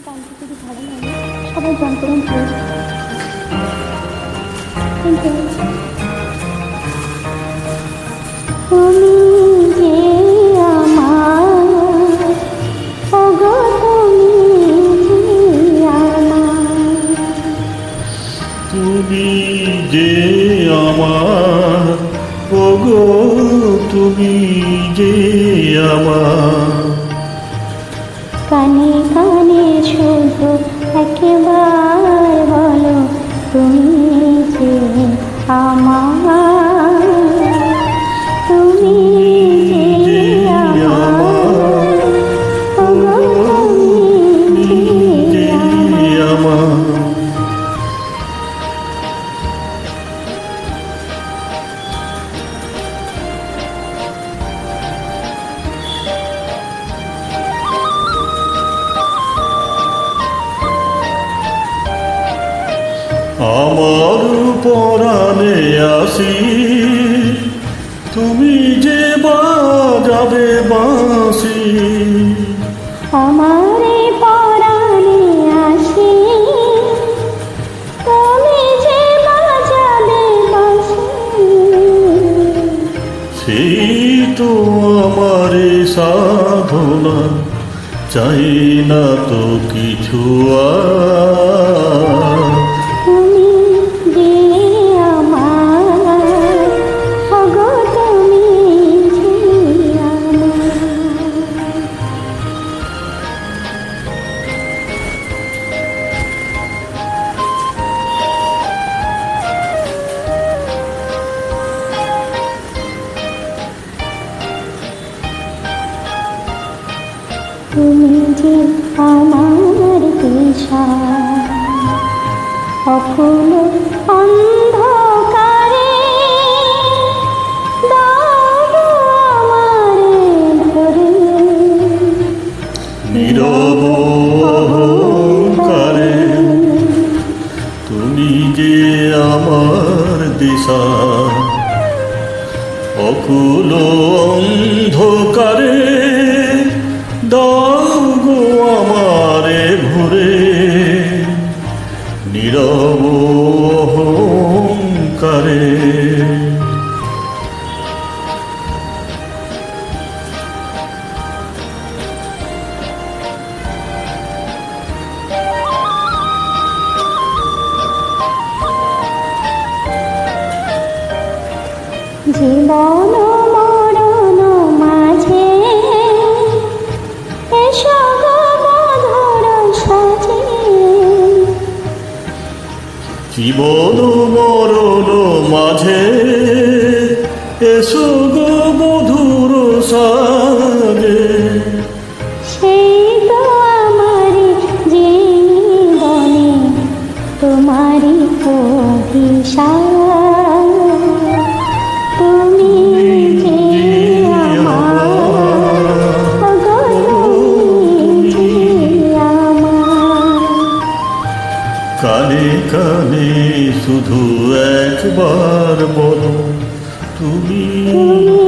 গানটি যদি ভালো লাগে সবাই গান করুন প্লিজ। Thank you. তুমি যে আমার, ওগো তুমি যে আমার, তুমি যে আমার, ওগো তুমি যে আমার। কানে কানে শুধু একবার বলো তুমি যে আমার, তুমি যে আমার, ওগো তুমি যে আমার। আমার পরাণে আসি, তুমি যে বাজাবে বাঁশি। আমার পরাণে আসি, তুমি যে বাজাবে বাঁশি। সেই তো আমার সাধনা, চাই না তো কিছু আর। তুমি যে আমার, ওগো তুমি যে আমার। তুমি যে আমার দিশা, অকুল অন্ধকারে দাও আমারে ধরে। নীরব অহংকারে তুমি যে আমার দিশা, অকুল অন্ধকারে দাও গো আমারে ভরে। নীরব অহংকারে জীবন মরণ মাঝে এসো গো মধুর সাজে। জীবন মরণ মাঝে এসো গো মধুর সাজে। সেই তো আমার জীবনে তোমারই অভিশাপ। তুমি যে আমার, ওগো তুমি যে আমার। কানে কানে শুধু একবার বলো তুমি তুমি